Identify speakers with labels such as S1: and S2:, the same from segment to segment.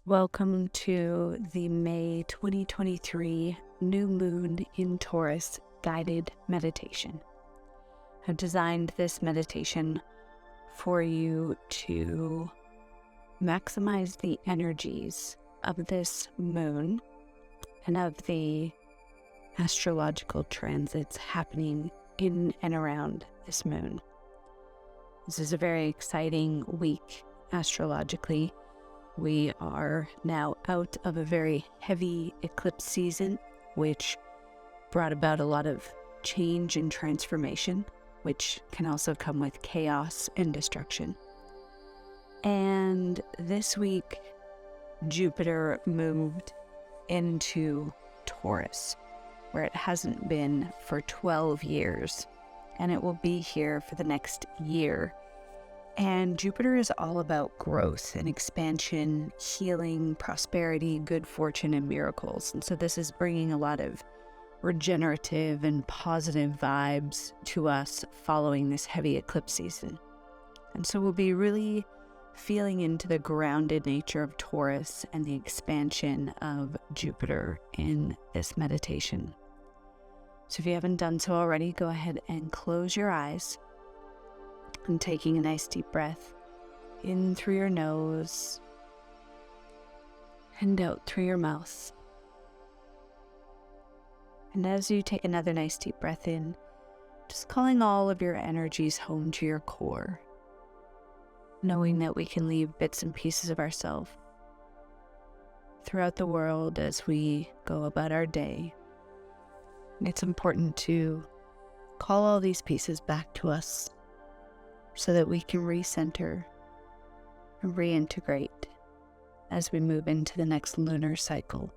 S1: Welcome to the May 2023 new moon in Taurus guided meditation. I've designed this meditation for you to maximize the energies of this moon and of the astrological transits happening in and around this moon. This is a very exciting week astrologically. We are now out of a very heavy eclipse season, which brought about a lot of change and transformation, which can also come with chaos and destruction. And this week, Jupiter moved into Taurus, where it hasn't been for 12 years, and it will be here for the next year. And Jupiter is all about growth and expansion, healing, prosperity, good fortune, and miracles. And so this is bringing a lot of regenerative and positive vibes to us following this heavy eclipse season. And so we'll be really feeling into the grounded nature of Taurus and the expansion of Jupiter in this meditation. So if you haven't done so already, go ahead and close your eyes. And taking a nice deep breath in through your nose and out through your mouth. And as you take another nice deep breath in, just calling all of your energies home to your core, knowing that we can leave bits and pieces of ourselves throughout the world as we go about our day. And it's important to call all these pieces back to us, so that we can recenter and reintegrate as we move into the next lunar cycle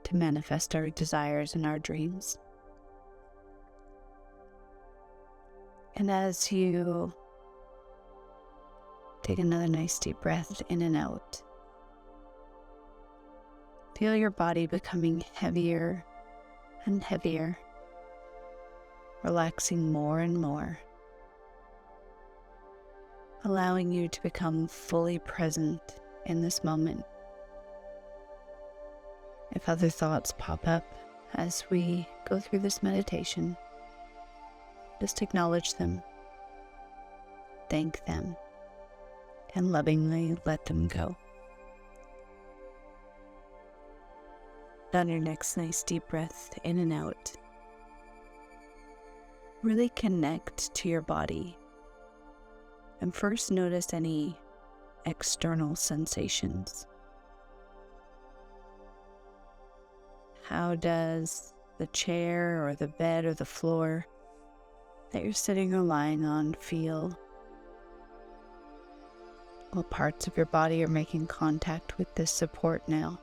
S1: to manifest our desires and our dreams. And as you take another nice deep breath in and out, feel your body becoming heavier and heavier, relaxing more and more, allowing you to become fully present in this moment. If other thoughts pop up as we go through this meditation, just acknowledge them, thank them, and lovingly let them go. On your next nice deep breath in and out, really connect to your body. And first notice any external sensations. How does the chair or the bed or the floor that you're sitting or lying on feel? What parts of your body are making contact with this support now?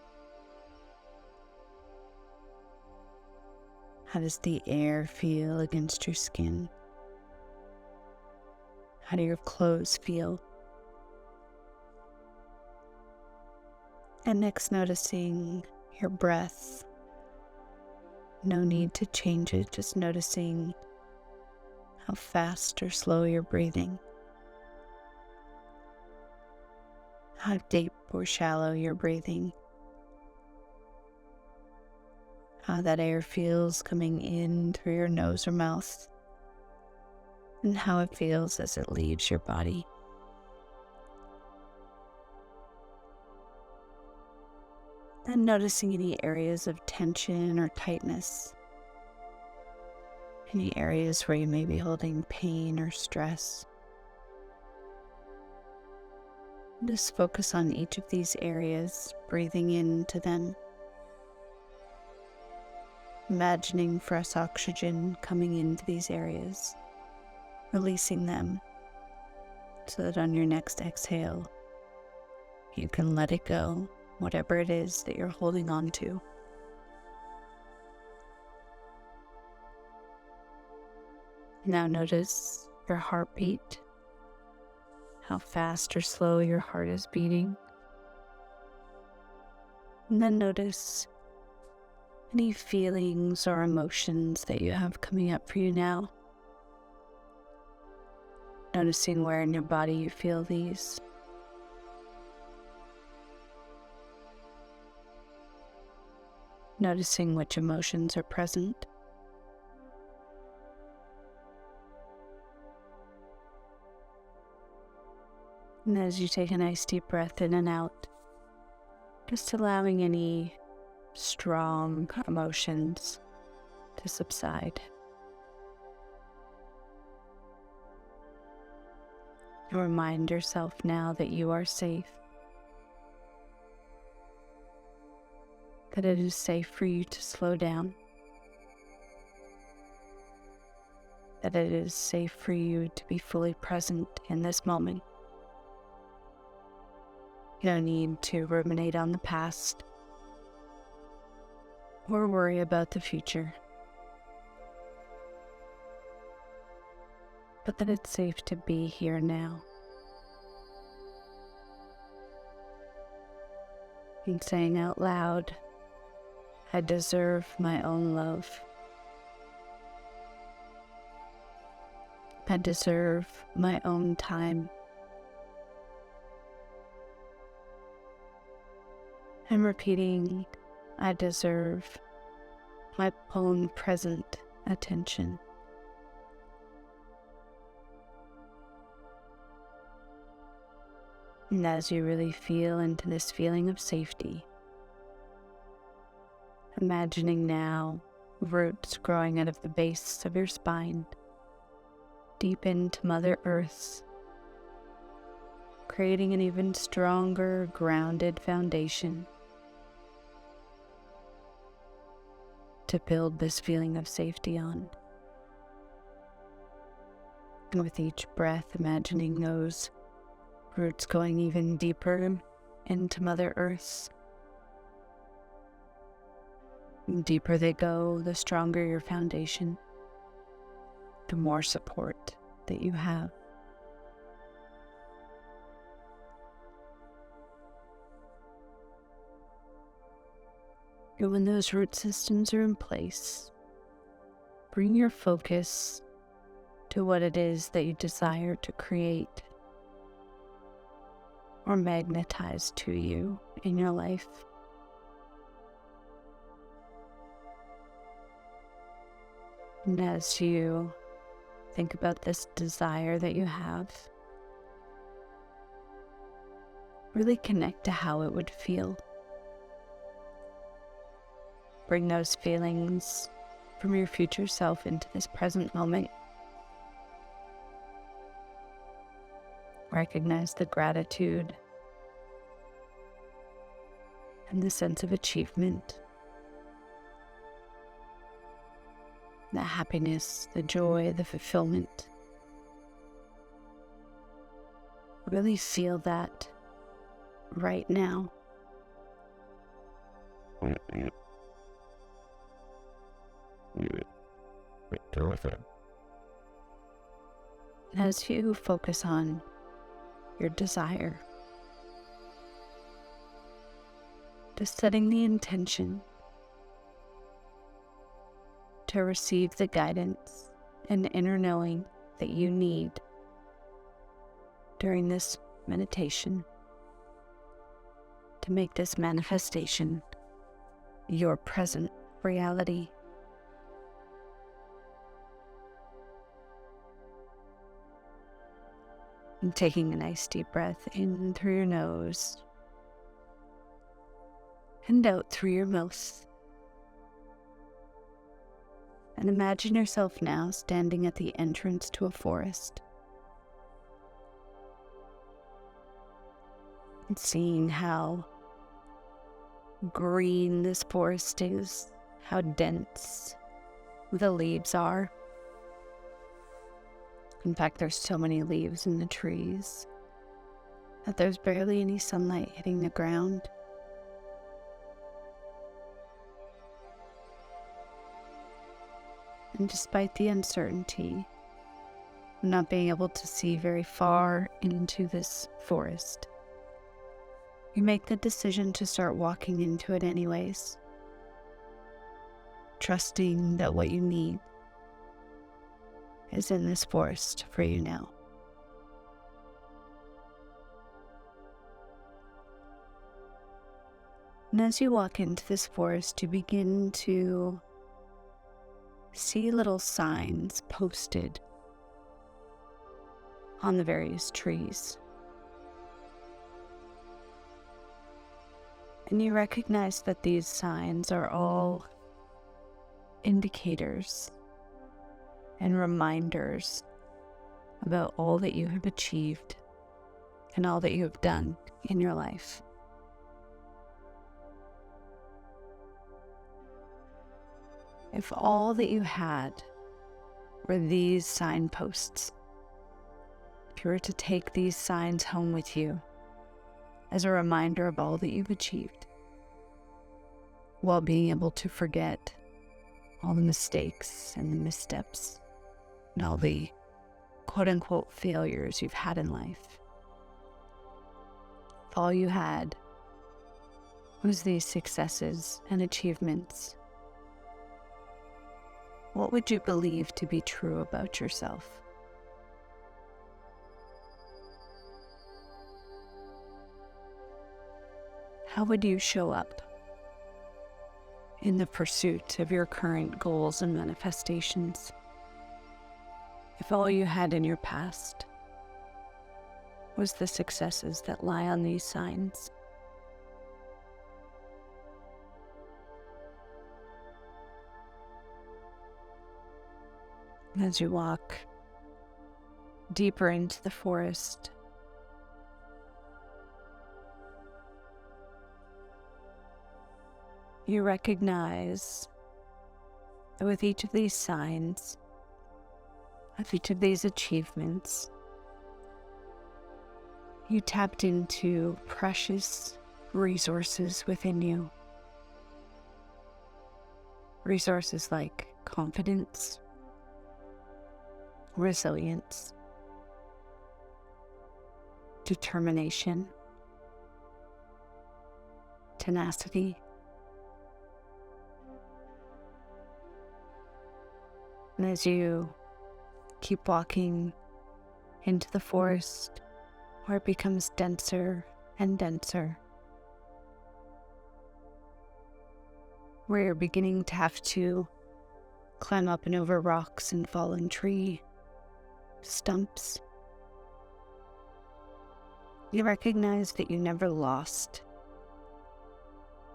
S1: How does the air feel against your skin? How do your clothes feel? And next, noticing your breath. No need to change it, just noticing how fast or slow you're breathing, how deep or shallow you're breathing, how that air feels coming in through your nose or mouth, and how it feels as it leaves your body. Then noticing any areas of tension or tightness, any areas where you may be holding pain or stress. Just focus on each of these areas, breathing into them, imagining fresh oxygen coming into these areas, releasing them so that on your next exhale, you can let it go, whatever it is that you're holding on to. Now notice your heartbeat, how fast or slow your heart is beating. And then notice any feelings or emotions that you have coming up for you now. Noticing where in your body you feel these. noticing which emotions are present. And as you take a nice deep breath in and out, just allowing any strong emotions to subside. And remind yourself now that you are safe, that it is safe for you to slow down, that it is safe for you to be fully present in this moment. You don't need to ruminate on the past or worry about the future, but that it's safe to be here now. And saying out loud, I deserve my own love. I deserve my own time. I'm repeating, I deserve my own present attention. And as you really feel into this feeling of safety, imagining now roots growing out of the base of your spine, deep into Mother Earth, creating an even stronger, grounded foundation to build this feeling of safety on. And with each breath, imagining those roots going even deeper into Mother Earth. The deeper they go, the stronger your foundation, the more support that you have. And when those root systems are in place, bring your focus to what it is that you desire to create or magnetize to you in your life. And as you think about this desire that you have, really connect to how it would feel. Bring those feelings from your future self into this present moment. Recognize the gratitude and the sense of achievement, the happiness, the joy, the fulfillment. Really feel that right now. As you focus on your desire, just setting the intention to receive the guidance and inner knowing that you need during this meditation to make this manifestation your present reality. And taking a nice deep breath in through your nose and out through your mouth. And imagine yourself now standing at the entrance to a forest and seeing how green this forest is, how dense the leaves are. In fact, there's so many leaves in the trees that there's barely any sunlight hitting the ground. And despite the uncertainty of not being able to see very far into this forest, you make the decision to start walking into it anyways, trusting that what you need is in this forest for you now. And as you walk into this forest, you begin to see little signs posted on the various trees. And you recognize that these signs are all indicators and reminders about all that you have achieved and all that you have done in your life. If all that you had were these signposts, if you were to take these signs home with you as a reminder of all that you've achieved, while being able to forget all the mistakes and the missteps and all the quote-unquote failures you've had in life, if all you had was these successes and achievements, what would you believe to be true about yourself? How would you show up in the pursuit of your current goals and manifestations if all you had in your past was the successes that lie on these signs? As you walk deeper into the forest, you recognize that with each of these signs, with each of these achievements, you tapped into precious resources within you. Resources like confidence, resilience, determination, tenacity, and as you keep walking into the forest where it becomes denser and denser, where you're beginning to have to climb up and over rocks and fallen tree stumps, you recognize that you never lost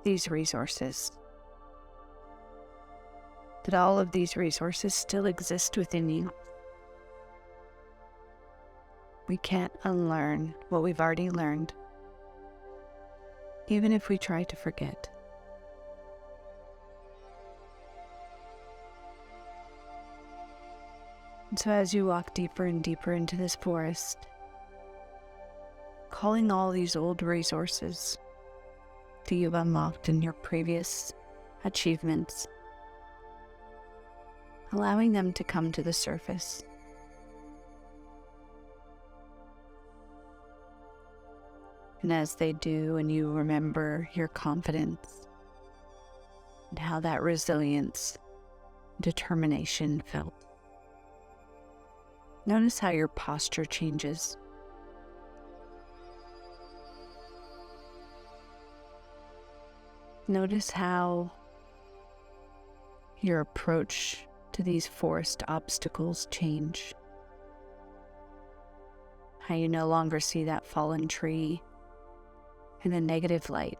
S1: these resources, that all of these resources still exist within you. We can't unlearn what we've already learned, even if we try to forget. And so as you walk deeper and deeper into this forest, calling all these old resources that you've unlocked in your previous achievements, allowing them to come to the surface. And as they do, and you remember your confidence and how that resilience, determination felt, notice how your posture changes. Notice how your approach to these forest obstacles change. How you no longer see that fallen tree in a negative light,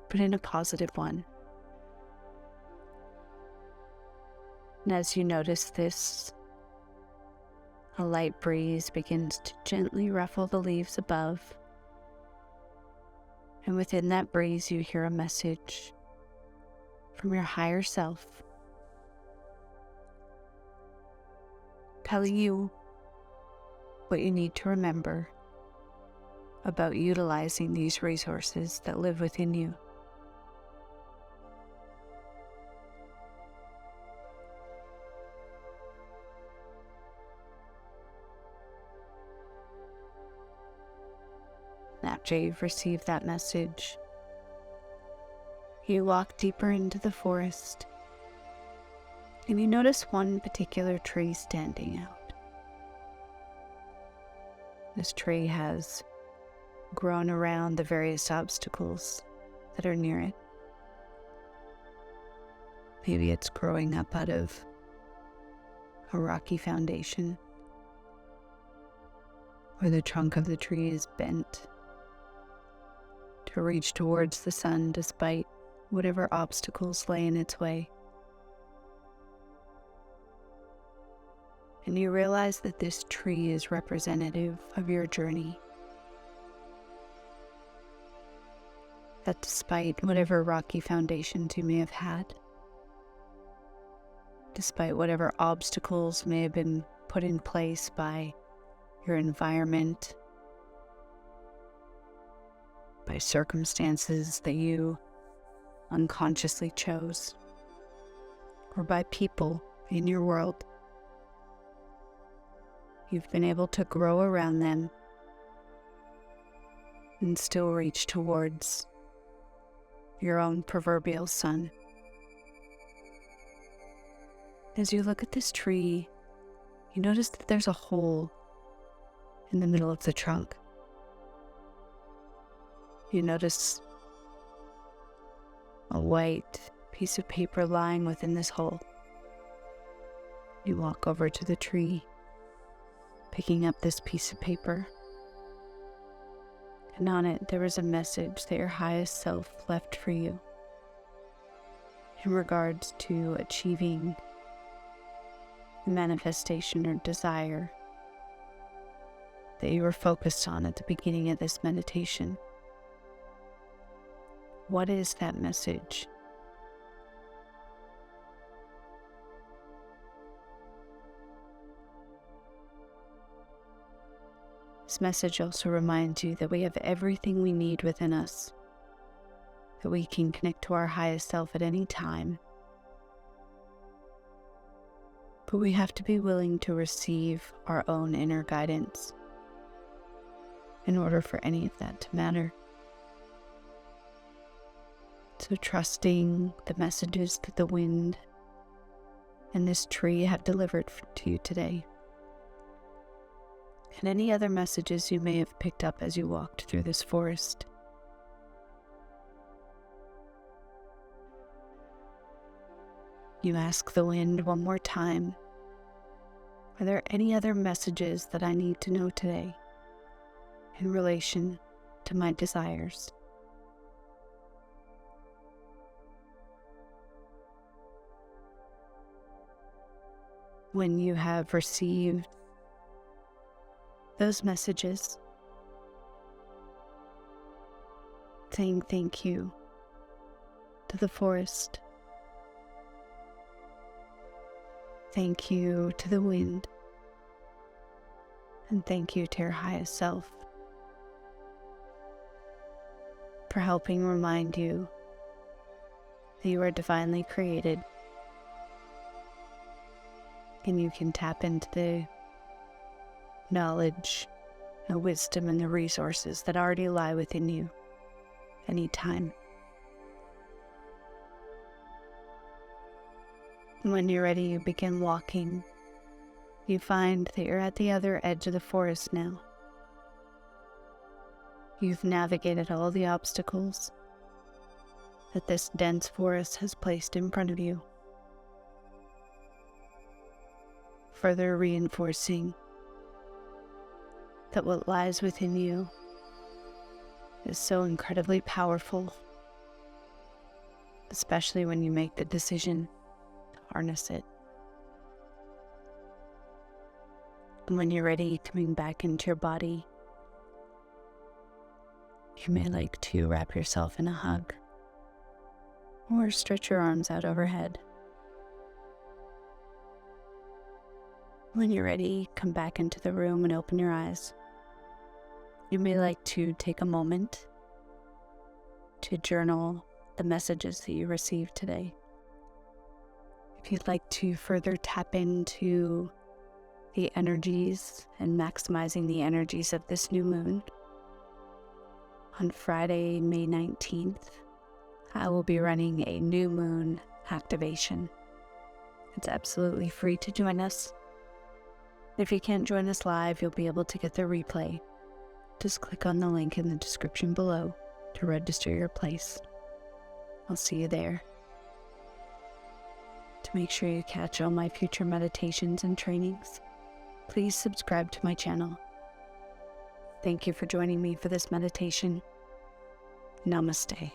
S1: but in a positive one. And as you notice this, a light breeze begins to gently ruffle the leaves above. And within that breeze, you hear a message from your higher self, telling you what you need to remember about utilizing these resources that live within you. After you've received that message, you walk deeper into the forest, and you notice one particular tree standing out. This tree has grown around the various obstacles that are near it. Maybe it's growing up out of a rocky foundation, or the trunk of the tree is bent to reach towards the sun despite whatever obstacles lay in its way. And you realize that this tree is representative of your journey. That despite whatever rocky foundations you may have had, despite whatever obstacles may have been put in place by your environment, by circumstances that you unconsciously chose, or by people in your world, you've been able to grow around them and still reach towards your own proverbial sun. As you look at this tree, you notice that there's a hole in the middle of the trunk. You notice a white piece of paper lying within this hole. You walk over to the tree, picking up this piece of paper. And on it, there was a message that your highest self left for you in regards to achieving the manifestation or desire that you were focused on at the beginning of this meditation. What is that message? This message also reminds you that we have everything we need within us, that we can connect to our highest self at any time. But we have to be willing to receive our own inner guidance in order for any of that to matter. So trusting the messages that the wind and this tree have delivered to you today, and any other messages you may have picked up as you walked through this forest. You ask the wind one more time, are there any other messages that I need to know today in relation to my desires? When you have received those messages, saying thank you to the forest, thank you to the wind, and thank you to your highest self for helping remind you that you are divinely created and you can tap into the knowledge, the wisdom, and the resources that already lie within you anytime. When you're ready, you begin walking. You find that you're at the other edge of the forest now. You've navigated all the obstacles that this dense forest has placed in front of you, further reinforcing that what lies within you is so incredibly powerful, especially when you make the decision to harness it. And when you're ready, coming back into your body, you may like to wrap yourself in a hug or stretch your arms out overhead. When you're ready, come back into the room and open your eyes. You may like to take a moment to journal the messages that you received today. If you'd like to further tap into the energies and maximizing the energies of this new moon, on Friday, May 19th, I will be running a new moon activation. It's absolutely free to join us. If you can't join us live, you'll be able to get the replay just click on the link in the description below to register your place. I'll see you there. To make sure you catch all my future meditations and trainings, please subscribe to my channel. Thank you for joining me for this meditation. Namaste.